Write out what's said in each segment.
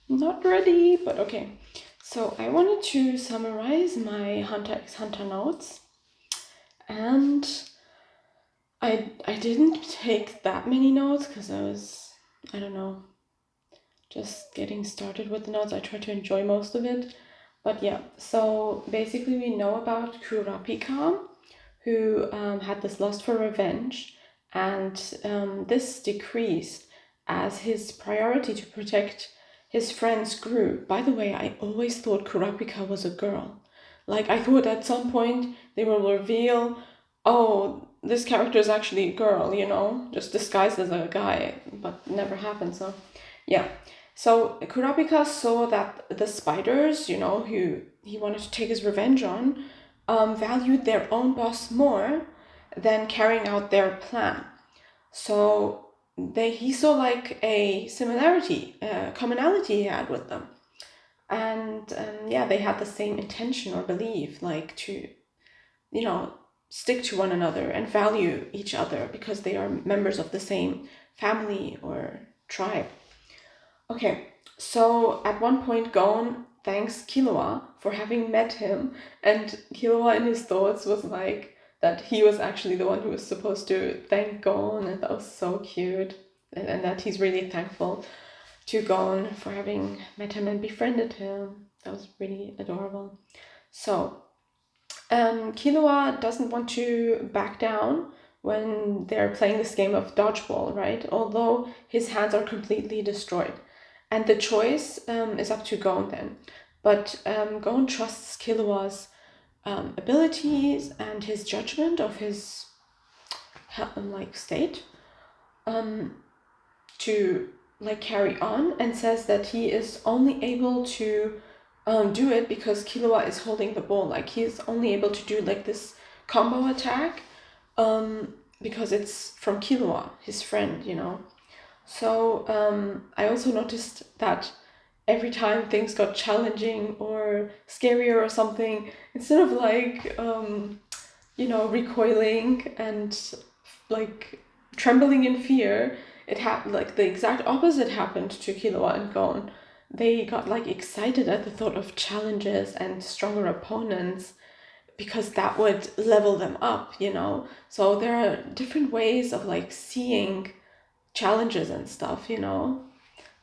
Not ready, but okay. So I wanted to summarize my Hunter x Hunter notes, and I didn't take that many notes because I don't know, just getting started with the notes. I tried to enjoy most of it. But yeah, so basically we know about Kurapika, who had this lust for revenge, and this decreased as his priority to protect his friends grew. By the way, I always thought Kurapika was a girl. Like, I thought at some point they will reveal, oh, this character is actually a girl, just disguised as a guy, but never happened, so yeah. So Kurapika saw that the spiders, who he wanted to take his revenge on, valued their own boss more than carrying out their plan. So he saw like a similarity, a commonality he had with them. And yeah, they had the same intention or belief, like to, stick to one another and value each other because they are members of the same family or tribe. Okay, so at one point, Gon thanks Killua for having met him, and Killua in his thoughts was like that he was actually the one who was supposed to thank Gon, and that was so cute, and that he's really thankful to Gon for having met him and befriended him. That was really adorable. So, Killua doesn't want to back down when they're playing this game of dodgeball, right? Although his hands are completely destroyed. And the choice is up to Gon then. But Gon trusts Killua's abilities and his judgment of his state to carry on, and says that he is only able to do it because Killua is holding the ball. Like, he is only able to do like this combo attack because it's from Killua, his friend, So I also noticed that every time things got challenging or scarier or something, instead of recoiling and like trembling in fear, it happened like the exact opposite happened to Killua and Gon. They got like excited at the thought of challenges and stronger opponents because that would level them up, So there are different ways of like seeing challenges and stuff,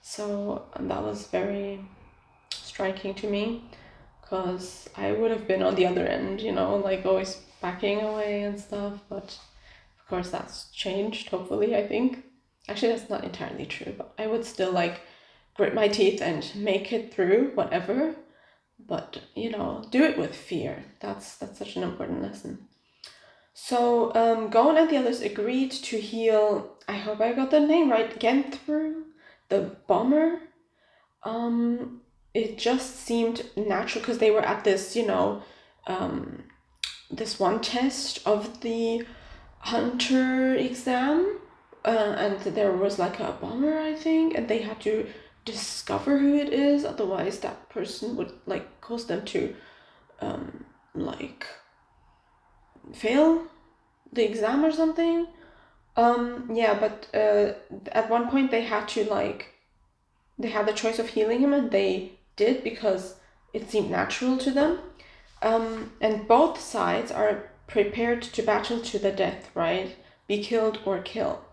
So that was very striking to me because I would have been on the other end, like always backing away and stuff. But of course, that's changed, hopefully, I think. Actually, that's not entirely true, but I would still like grit my teeth and make it through whatever. But, do it with fear. That's such an important lesson. So Gon and the others agreed to heal, I hope I got the name right, Genthru, the bomber. It just seemed natural because they were at this, this one test of the hunter exam, and there was like a bomber, I think, and they had to discover who it is, otherwise that person would like cause them to like fail the exam or something. Yeah, but at one point they had the choice of healing him, and they did because it seemed natural to them. And both sides are prepared to battle to the death, right? Be killed or kill.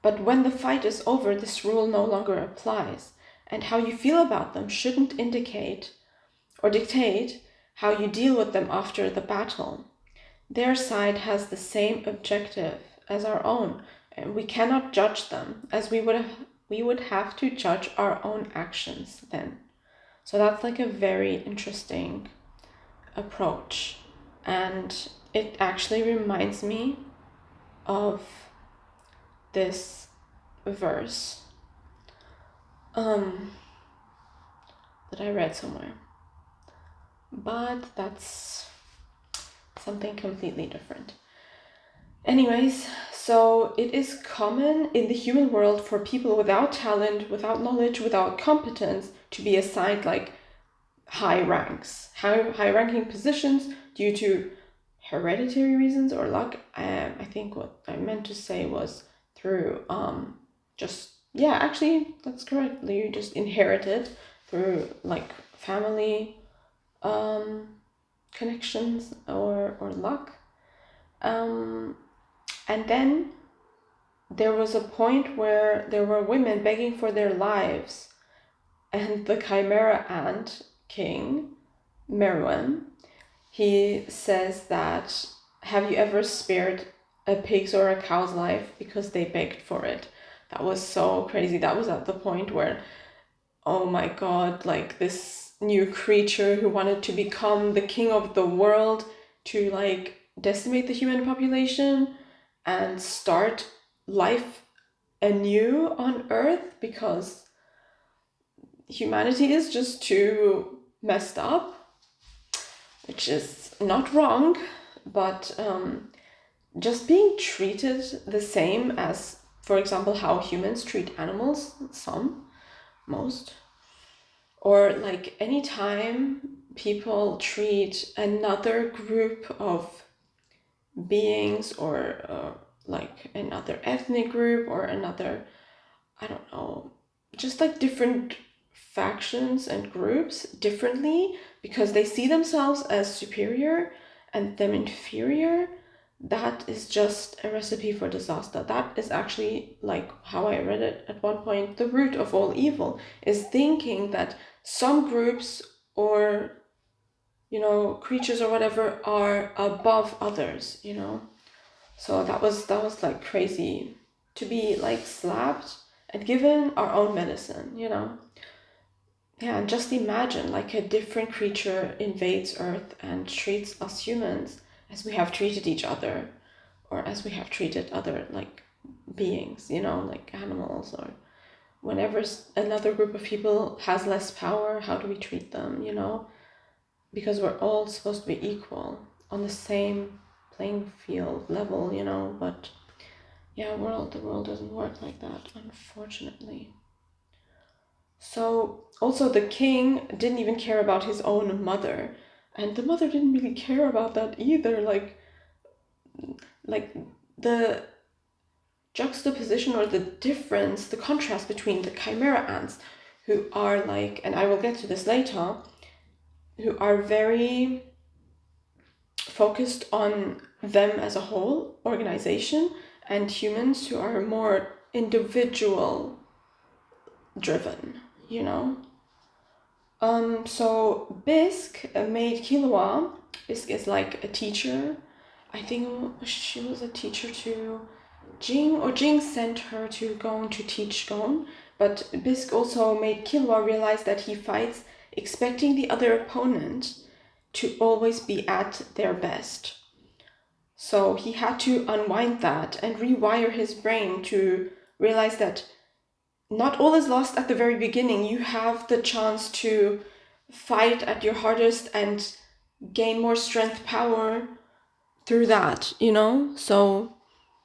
But when the fight is over, this rule no longer applies, and how you feel about them shouldn't indicate or dictate how you deal with them after the battle. Their side has the same objective as our own, and we cannot judge them as we would have to judge our own actions then. So that's like a very interesting approach, and it actually reminds me of this verse that I read somewhere, but that's something completely different. Anyways, so it is common in the human world for people without talent, without knowledge, without competence to be assigned like high ranking positions due to hereditary reasons or luck. I think what I meant to say was through actually that's correct. You just inherited through like family connections or luck. And then there was a point where there were women begging for their lives, and the Chimera Ant King, Merwin, he says that, have you ever spared a pig's or a cow's life because they begged for it? That was so crazy. That was at the point where, oh my god, like this new creature who wanted to become the king of the world, to like decimate the human population and start life anew on Earth, because humanity is just too messed up, which is not wrong, but just being treated the same as, for example, how humans treat animals, most, or like anytime people treat another group of beings, or like another ethnic group or another, I don't know, just like different factions and groups differently because they see themselves as superior and them inferior, that is just a recipe for disaster. That is actually, like how I read it at one point, the root of all evil, is thinking that some groups or, you know, creatures or whatever are above others, you know. So that was like crazy to be like slapped and given our own medicine, you know. Yeah, and just imagine like a different creature invades Earth and treats us humans as we have treated each other, or as we have treated other like beings, you know, like animals, or whenever another group of people has less power, how do we treat them, you know? Because we're all supposed to be equal on the same playing field level, you know, but yeah, the world doesn't work like that, unfortunately. So also the king didn't even care about his own mother, and the mother didn't really care about that either. Like the juxtaposition or the difference, the contrast between the chimera ants, who are like, and I will get to this later, who are very focused on them as a whole organization, and humans who are more individual driven, you know. So Bisque made Killua. Bisque is like a teacher. I think she was a teacher to Jing, or Jing sent her to Gon to teach Gon. But Bisque also made Killua realize that he fights expecting the other opponent to always be at their best. So he had to unwind that and rewire his brain to realize that not all is lost at the very beginning. You have the chance to fight at your hardest and gain more strength, power through that, you know? So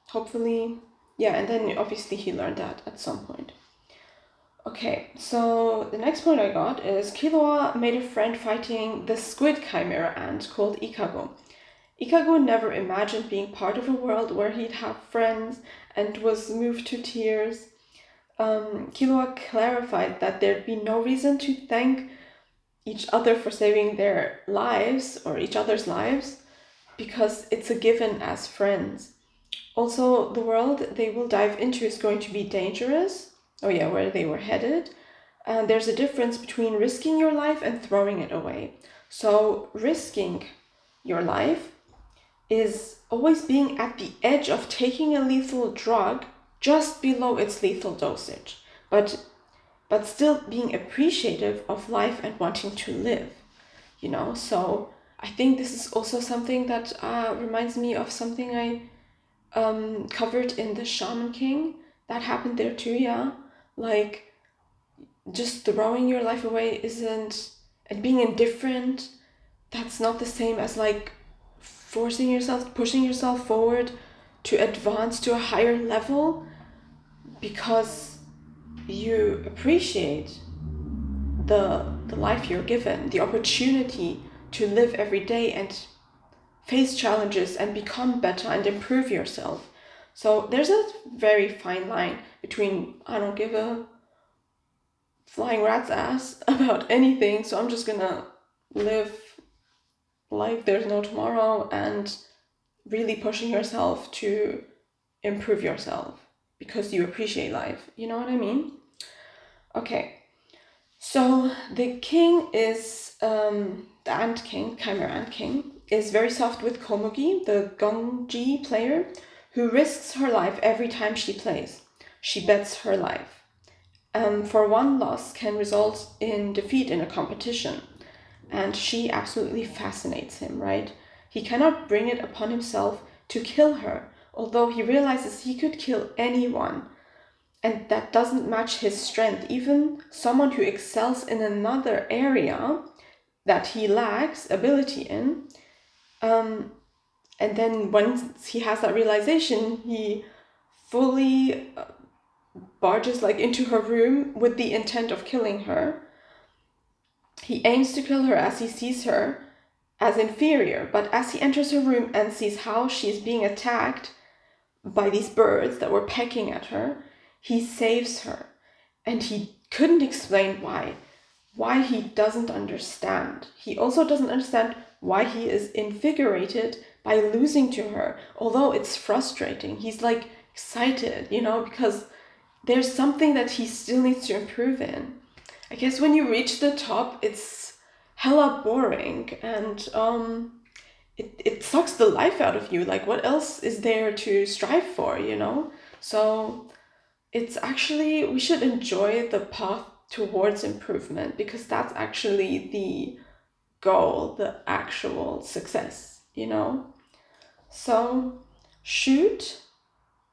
hopefully, yeah, and then obviously he learned that at some point. Okay, so the next point I got is Killua made a friend fighting the squid chimera ant called Ikago. Ikago never imagined being part of a world where he'd have friends and was moved to tears. Killua clarified that there'd be no reason to thank each other for saving their lives, or each other's lives, because it's a given as friends. Also, the world they will dive into is going to be dangerous. Oh yeah, where they were headed. And there's a difference between risking your life and throwing it away. So risking your life is always being at the edge of taking a lethal drug just below its lethal dosage, but still being appreciative of life and wanting to live, you know. So I think this is also something that reminds me of something I covered in the Shaman King. That happened there too, yeah. Like, just throwing your life away isn't, and being indifferent, that's not the same as like pushing yourself forward to advance to a higher level because you appreciate the life you're given, the opportunity to live every day and face challenges and become better and improve yourself. So there's a very fine line between I don't give a flying rat's ass about anything, so I'm just gonna live like there's no tomorrow, and really pushing yourself to improve yourself because you appreciate life. You know what I mean? Okay, so the king is, the ant king, chimera ant king, is very soft with Komugi, the Gonji player, who risks her life every time she plays. She bets her life. For one loss can result in defeat in a competition, and she absolutely fascinates him, right? He cannot bring it upon himself to kill her, although he realizes he could kill anyone, and that doesn't match his strength. Even someone who excels in another area that he lacks ability in, and then once he has that realization, he fully barges like into her room with the intent of killing her. He aims to kill her as he sees her as inferior, but as he enters her room and sees how she is being attacked by these birds that were pecking at her, he saves her. And he couldn't explain why he doesn't understand. He also doesn't understand why he is invigorated by losing to her, although it's frustrating. He's like excited, you know, because there's something that he still needs to improve in. I guess when you reach the top, it's hella boring, and it sucks the life out of you. Like, what else is there to strive for, you know? So it's actually, we should enjoy the path towards improvement, because that's actually the goal, the actual success, you know? So Shoot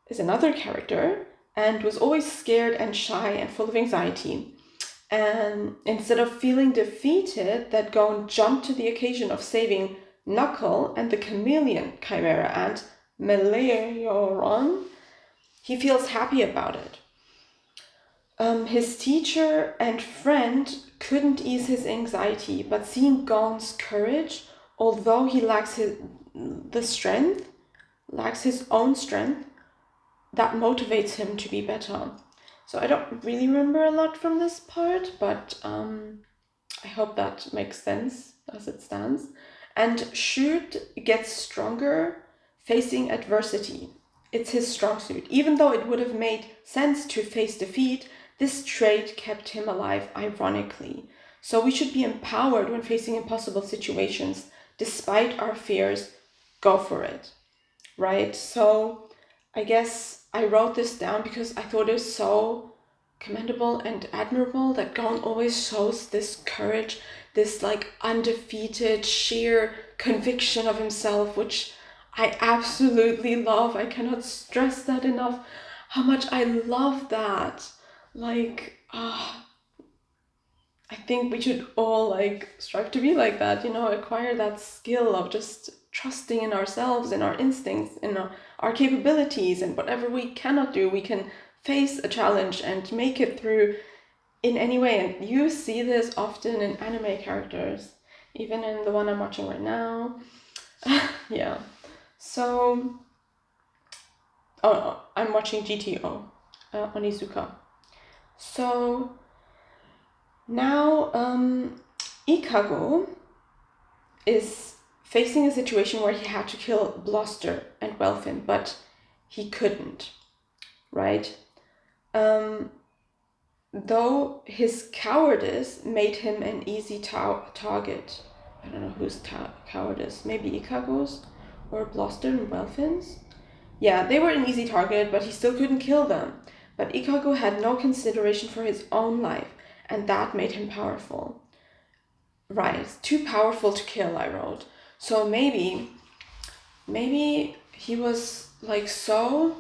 is another character and was always scared and shy and full of anxiety. And instead of feeling defeated, that Gon jumped to the occasion of saving Knuckle and the chameleon chimera ant Meleoron, he feels happy about it. His teacher and friend couldn't ease his anxiety, but seeing Gon's courage, although he lacks his own strength, that motivates him to be better. So I don't really remember a lot from this part, but I hope that makes sense as it stands. And Shoot gets stronger facing adversity. It's his strong suit. Even though it would have made sense to face defeat, this trait kept him alive, ironically. So we should be empowered when facing impossible situations. Despite our fears, go for it, right? So I guess I wrote this down because I thought it was so commendable and admirable that Gon always shows this courage, this like undefeated, sheer conviction of himself, which I absolutely love. I cannot stress that enough, how much I love that. Like, I think we should all like strive to be like that, you know, acquire that skill of just trusting in ourselves, in our instincts, in our capabilities, and whatever we cannot do, we can face a challenge and make it through in any way. And you see this often in anime characters, even in the one I'm watching right now. Yeah. So, I'm watching GTO, Onizuka. So now Ikago is facing a situation where he had to kill Bluster and Welfin, but he couldn't, right? Though his cowardice made him an easy target. I don't know whose cowardice, maybe Ikago's or Bluster and Welfin's? Yeah, they were an easy target, but he still couldn't kill them. But Ikago had no consideration for his own life, and that made him powerful. Right, too powerful to kill, I wrote. So maybe he was like so...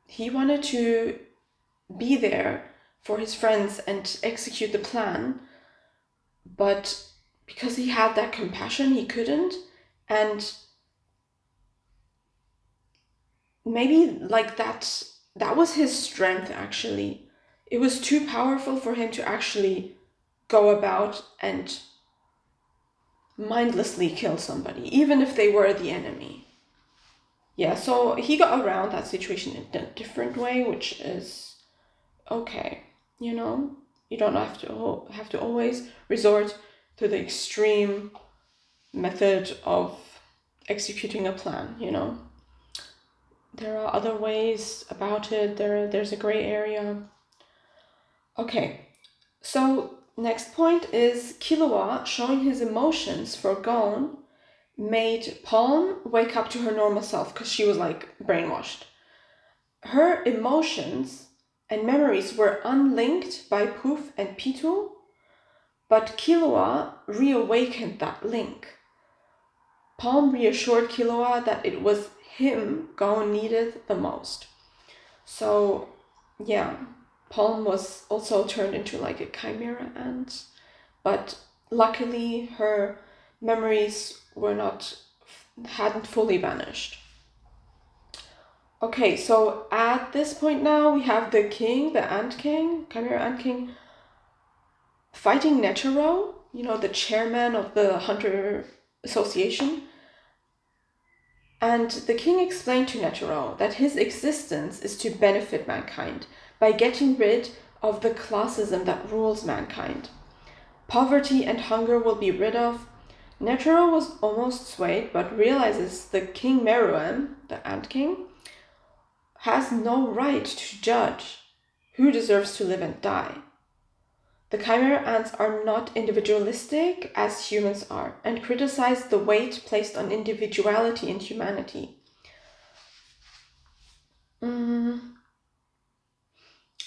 he wanted to be there for his friends and execute the plan, but because he had that compassion, he couldn't. And maybe like that was his strength, actually. It was too powerful for him to actually go about and mindlessly kill somebody, even if they were the enemy. Yeah, so he got around that situation in a different way, which is okay. you know? You don't have to always resort to the extreme method of executing a plan, you know? There are other ways about it. There's a gray area. Okay, so next point is Killua showing his emotions for Gon made Palm wake up to her normal self because she was like brainwashed. Her emotions and memories were unlinked by Poof and Pitu, but Killua reawakened that link. Palm reassured Killua that it was him Gon needed the most. So, yeah, Palm was also turned into like a chimera ant, but luckily her memories hadn't fully vanished. Okay, so at this point now we have the king, the ant king, chimera ant king, fighting Netero, you know, the chairman of the Hunter Association. And the king explained to Netero that his existence is to benefit mankind by getting rid of the classism that rules mankind. Poverty and hunger will be rid of. Netero was almost swayed, but realizes the King Meruem, the Ant King, has no right to judge who deserves to live and die. The chimera ants are not individualistic as humans are, and criticize the weight placed on individuality and humanity.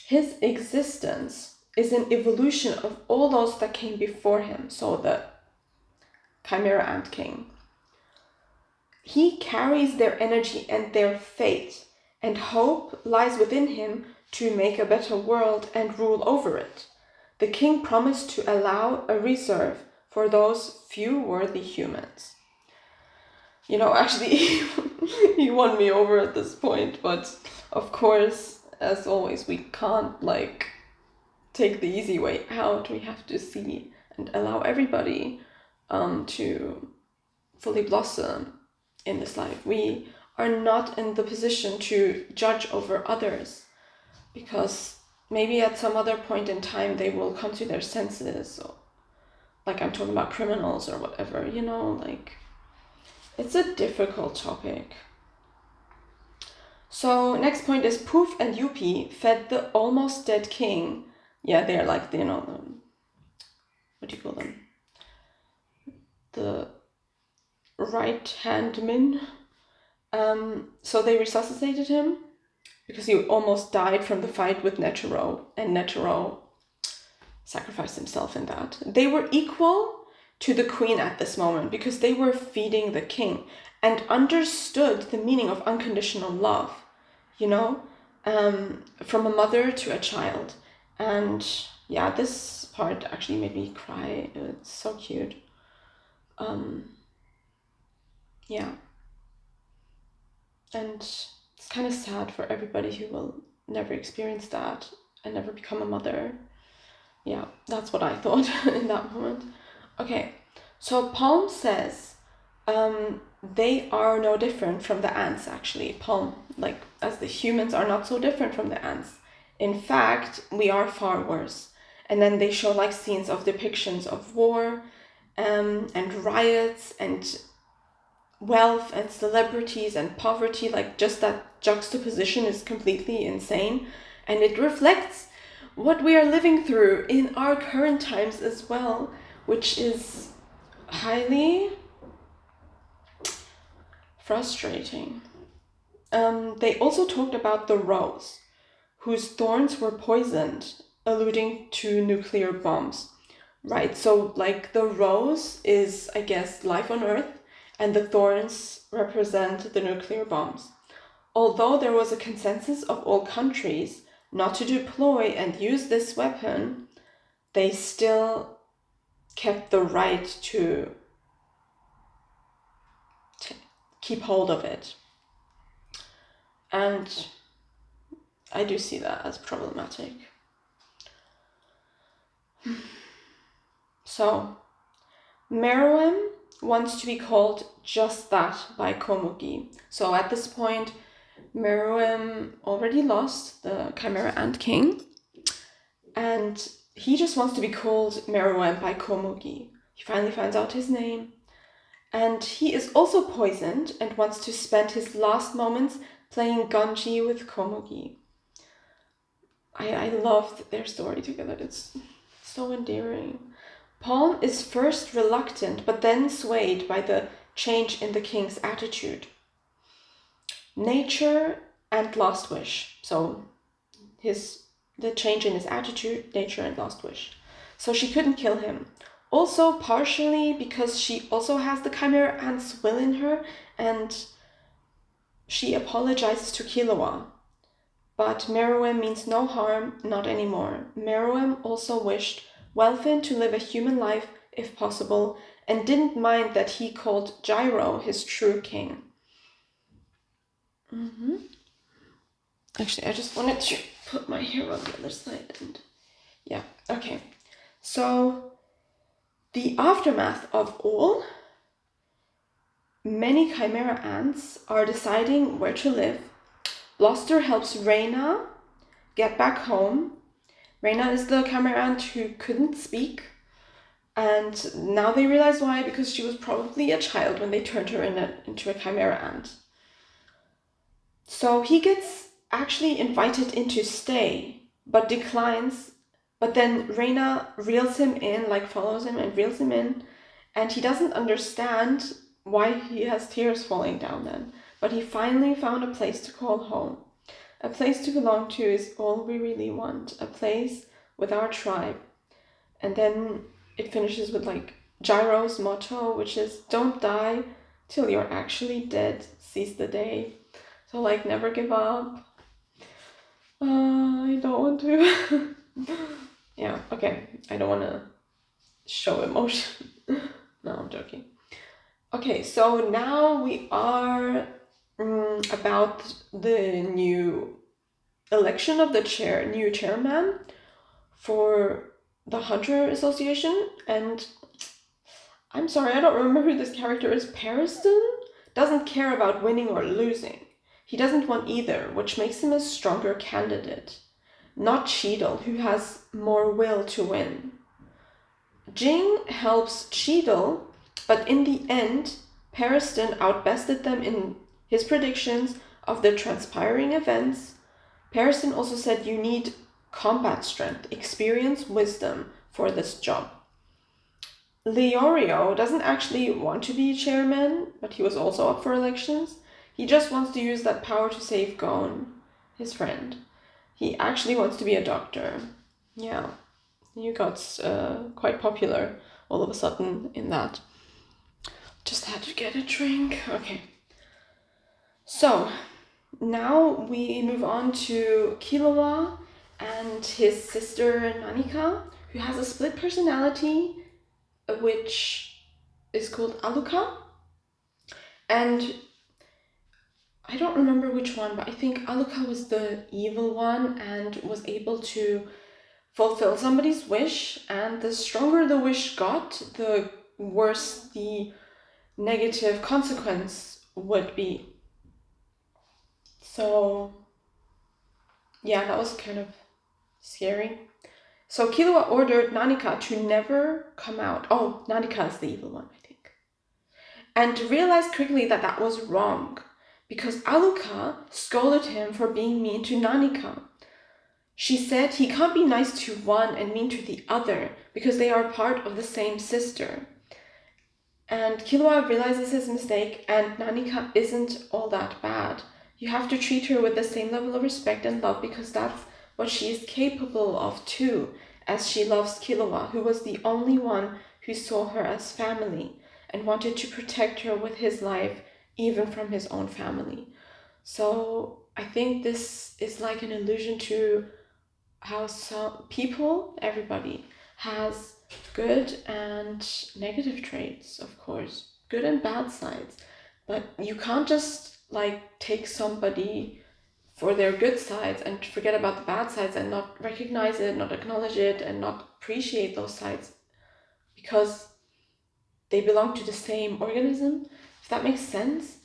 His existence is an evolution of all those that came before him, so the chimera ant king. He carries their energy and their faith, and hope lies within him to make a better world and rule over it. The king promised to allow a reserve for those few worthy humans. You know, actually, he won me over at this point, but of course, as always, we can't like take the easy way out. We have to see and allow everybody to fully blossom in this life. We are not in the position to judge over others, because maybe at some other point in time they will come to their senses, or like I'm talking about criminals or whatever, you know, like it's a difficult topic. So next point is Poof and Yuppie fed the almost dead king. Yeah, they're like, you know, what do you call them? The right-hand men. So they resuscitated him because he almost died from the fight with Netero, and Netero sacrificed himself in that. They were equal to the queen at this moment because they were feeding the king and understood the meaning of unconditional love, you know, from a mother to a child. And yeah, this part actually made me cry. It's so cute. Yeah. And it's kind of sad for everybody who will never experience that and never become a mother. Yeah, that's what I thought in that moment. Okay, so Palm says they are no different from the ants, actually. Palm, like, as the humans are not so different from the ants. In fact, we are far worse. And then they show like scenes of depictions of war and riots and wealth and celebrities and poverty. Like, just that juxtaposition is completely insane, and it reflects what we are living through in our current times as well, which is highly frustrating. They also talked about the rose, whose thorns were poisoned, alluding to nuclear bombs. Right, so like the rose is, I guess, life on Earth, and the thorns represent the nuclear bombs. Although there was a consensus of all countries not to deploy and use this weapon, they still kept the right to keep hold of it. And I do see that as problematic. So, Meruem wants to be called just that by Komugi. So at this point, Meruem already lost, the Chimera Ant King, And he just wants to be called Meruem by Komugi. He finally finds out his name. And he is also poisoned and wants to spend his last moments playing Gonji with Komugi. I loved their story together. It's so endearing. Palm is first reluctant, but then swayed by the change in the king's attitude. Nature and last wish. So the change in his attitude, nature and last wish. So she couldn't kill him. Also partially because she also has the Chimera Ant's will in her, and she apologizes to Killua. But Meruem means no harm, not anymore. Meruem also wished Welfin to live a human life if possible, and didn't mind that he called Gyro his true king. Actually, I just wanted to put my hair on the other side and yeah, okay. So the aftermath of all, many Chimera Ants are deciding where to live. Bluster helps Reina get back home. Reina is the Chimera Ant who couldn't speak, and now they realize why, because she was probably a child when they turned her into a Chimera Ant. So he gets actually invited in to stay, but declines. But then Reina reels him in, like follows him and reels him in, and he doesn't understand why he has tears falling down then. But he finally found a place to call home. A place to belong to is all we really want. A place with our tribe. And then it finishes with like Gyro's motto, which is don't die till you're actually dead. Seize the day. So like never give up. I don't want to. Yeah, okay. I don't want to show emotion. No, I'm joking. Okay, so now we are about the new election of the new chairman for the Hunter Association, and I'm sorry, I don't remember who this character is. Pariston doesn't care about winning or losing. He doesn't want either, which makes him a stronger candidate. Not Cheadle, who has more will to win. Jing helps Cheadle, but in the end, Pariston outbested them in his predictions of the transpiring events. Pariston also said you need combat strength, experience, wisdom for this job. Leorio doesn't actually want to be chairman, but he was also up for elections. He just wants to use that power to save Gon, his friend. He actually wants to be a doctor. Yeah, you got quite popular all of a sudden in that. Just had to get a drink. Okay. So, now we move on to Killua and his sister Nanika, who has a split personality, which is called Aluka. And I don't remember which one, but I think Aluka was the evil one and was able to fulfill somebody's wish. And the stronger the wish got, the worse the negative consequence would be. So, yeah, that was kind of scary. So Killua ordered Nanika to never come out. Oh, Nanika is the evil one, I think. And realized quickly that that was wrong, because Aluka scolded him for being mean to Nanika. She said he can't be nice to one and mean to the other, because they are part of the same sister. And Killua realizes his mistake, and Nanika isn't all that bad. You have to treat her with the same level of respect and love, because that's what she is capable of too, as she loves Killua, who was the only one who saw her as family and wanted to protect her with his life, even from his own family. So I think this is like an allusion to how some people, everybody, has good and negative traits, of course, good and bad sides. But you can't just like take somebody for their good sides and forget about the bad sides and not recognize it, not acknowledge it, and not appreciate those sides, because they belong to the same organism, if that makes sense.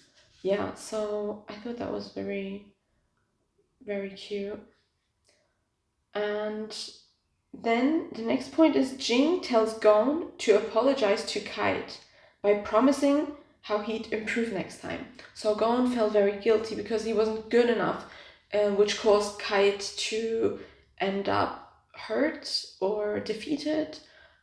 Yeah, so I thought that was very, very cute. And then the next point is Jing tells Gon to apologize to Kite by promising how he'd improve next time. So Gon felt very guilty because he wasn't good enough, which caused Kite to end up hurt or defeated,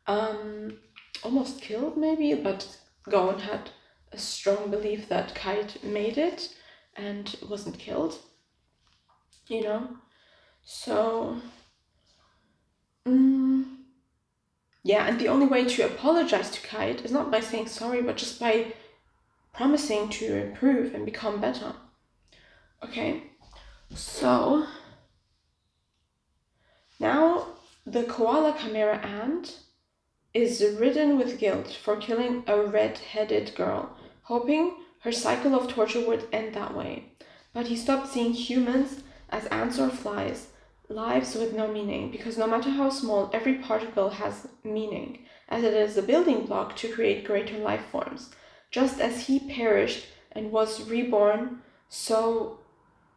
almost killed maybe, but Gon had a strong belief that Kite made it and wasn't killed, you know? So, yeah, and the only way to apologize to Kite is not by saying sorry, but just by promising to improve and become better. Okay, so now the koala chimera ant is ridden with guilt for killing a red-headed girl, hoping her cycle of torture would end that way. But he stopped seeing humans as ants or flies, lives with no meaning, because no matter how small, every particle has meaning, as it is a building block to create greater life forms. Just as he perished and was reborn, so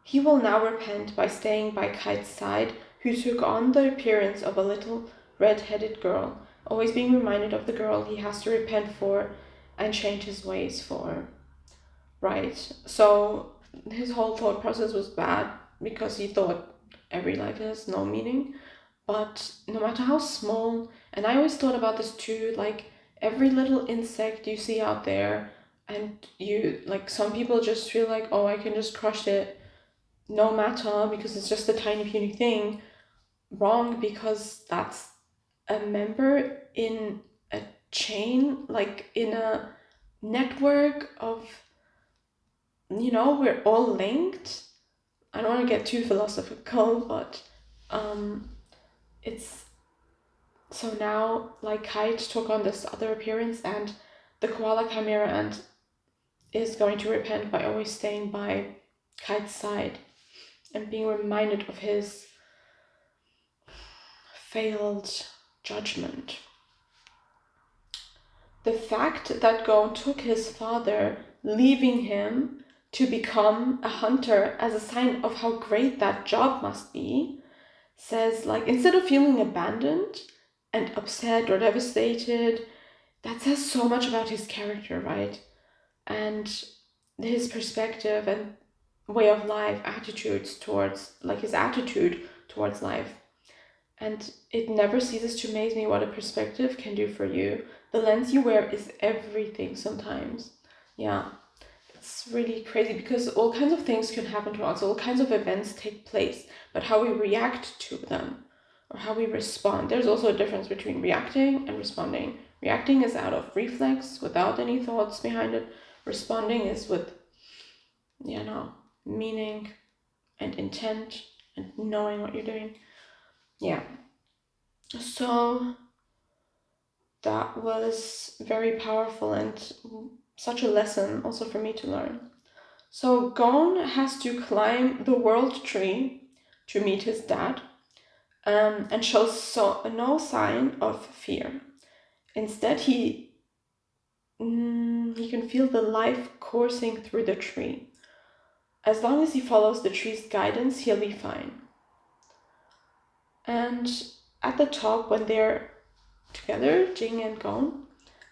he will now repent by staying by Kite's side, who took on the appearance of a little red-headed girl, always being reminded of the girl he has to repent for and change his ways for. Right, so his whole thought process was bad because he thought every life has no meaning, but no matter how small, and I always thought about this too, like every little insect you see out there, and you, like some people just feel like, oh, I can just crush it no matter because it's just a tiny puny thing. Wrong, because that's a member in a chain, like in a network of, we're all linked. I don't want to get too philosophical, but it's so now like Kite took on this other appearance, and the koala chimera ant is going to repent by always staying by Kite's side and being reminded of his failed judgment. The fact that Gon took his father, leaving him to become a hunter, as a sign of how great that job must be, says, like, instead of feeling abandoned and upset or devastated, that says so much about his character, right? And his perspective and way of life, attitudes towards, like his attitude towards life. And it never ceases to amaze me what a perspective can do for you. The lens you wear is everything sometimes. Yeah, it's really crazy because all kinds of things can happen to us. All kinds of events take place, but how we react to them or how we respond. There's also a difference between reacting and responding. Reacting is out of reflex without any thoughts behind it. Responding is with, meaning and intent and knowing what you're doing. Yeah. So that was very powerful and such a lesson also for me to learn. So Gon has to climb the world tree to meet his dad, and shows no sign of fear. Instead, he can feel the life coursing through the tree. As long as he follows the tree's guidance, he'll be fine. And at the top, when they're together, Jing and Gon,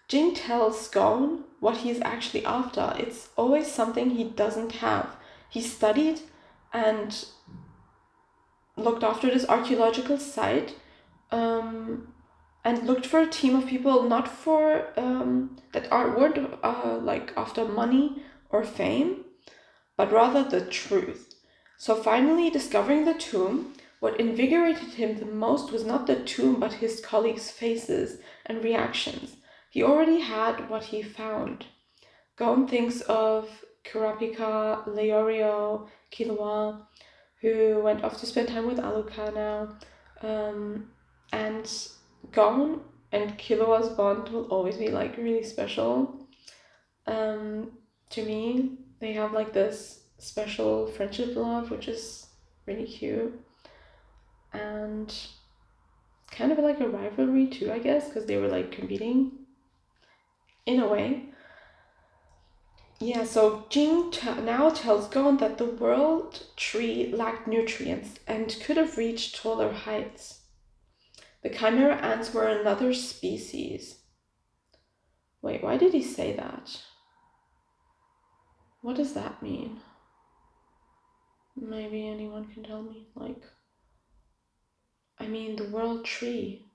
Jing tells Gon what he's actually after. It's always something he doesn't have. He studied and looked after this archaeological site, and looked for a team of people not for that weren't like after money or fame, but rather the truth. So finally discovering the tomb, what invigorated him the most was not the tomb but his colleagues' faces and reactions. He already had what he found. Gon thinks of Kurapika, Leorio, Killua, who went off to spend time with Aluka now, and Gon and Killua's bond will always be like really special. To me, they have like this special friendship love, which is really cute, and kind of like a rivalry too, I guess, because they were like competing in a way. Yeah, so Jing now tells Gon that the world tree lacked nutrients and could have reached taller heights. The chimera ants were another species. Wait, why did he say that? What does that mean? Maybe anyone can tell me. Like, I mean, the world tree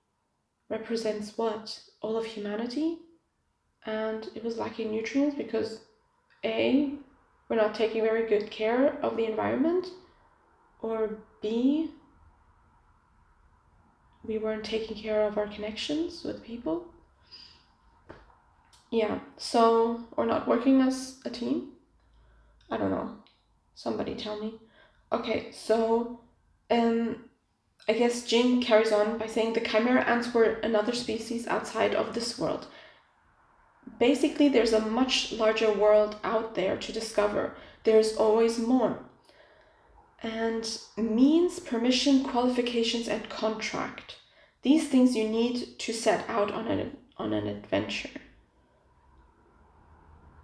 represents what? All of humanity? And it was lacking nutrients because A, we're not taking very good care of the environment, or B, we weren't taking care of our connections with people. Yeah, so, or not working as a team? I don't know. Somebody tell me. Okay, so I guess Jing carries on by saying the chimera ants were another species outside of this world. Basically, there's a much larger world out there to discover. There's always more. And means, permission, qualifications, and contract. These things you need to set out on an adventure.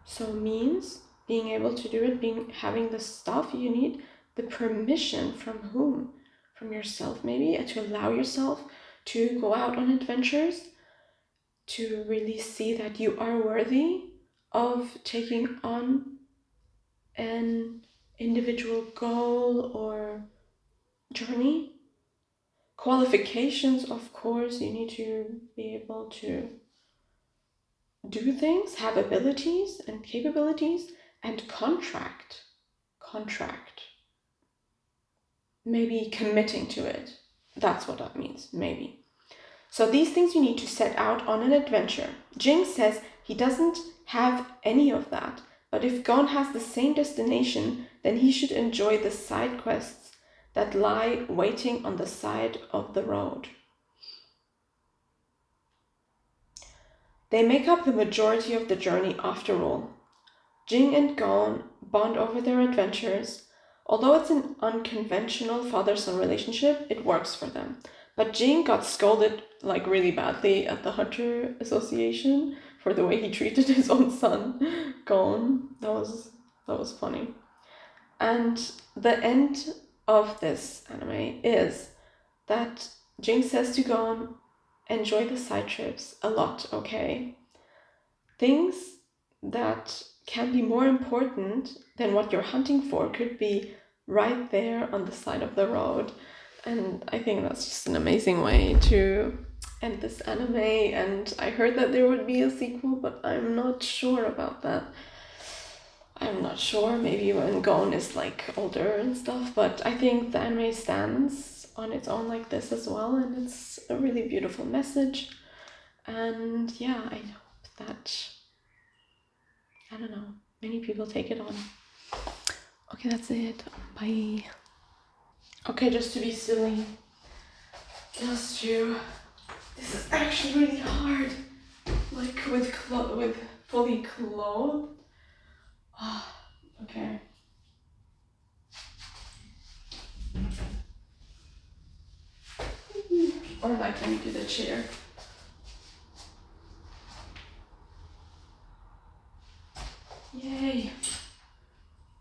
So means, being able to do it, having the stuff you need, the permission from whom? From yourself maybe, to allow yourself to go out on adventures, to really see that you are worthy of taking on an individual goal or journey. Qualifications, of course, you need to be able to do things, have abilities and capabilities, and contract. Maybe committing to it. That's what that means, maybe. So these things you need to set out on an adventure. Jing says he doesn't have any of that, but if Gon has the same destination, then he should enjoy the side quests that lie waiting on the side of the road. They make up the majority of the journey after all. Jing and Gon bond over their adventures. Although it's an unconventional father-son relationship, it works for them. But Jing got scolded like really badly at the Hunter Association for the way he treated his own son, Gon. That was funny. And the end of this anime is that Jing says to Gon, enjoy the side trips a lot, okay? Things that can be more important than what you're hunting for could be right there on the side of the road. And I think that's just an amazing way to end this anime. And I heard that there would be a sequel, but I'm not sure about that. I'm not sure, maybe when Gon is like older and stuff, but I think the anime stands on its own like this as well, and it's a really beautiful message. And yeah, I hope that, I don't know, many people take it on. Okay, that's it. Bye. Okay, just to be silly, this is actually really hard, like with fully clothed. Oh, okay. Or like, let me do the chair. Yay.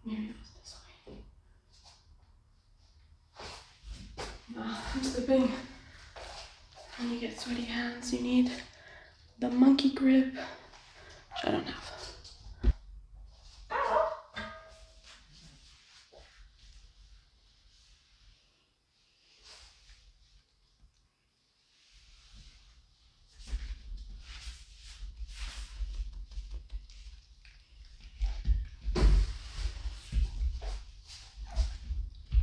Maybe it was this way. I'm slipping. When you get sweaty hands, you need the monkey grip, which I don't have.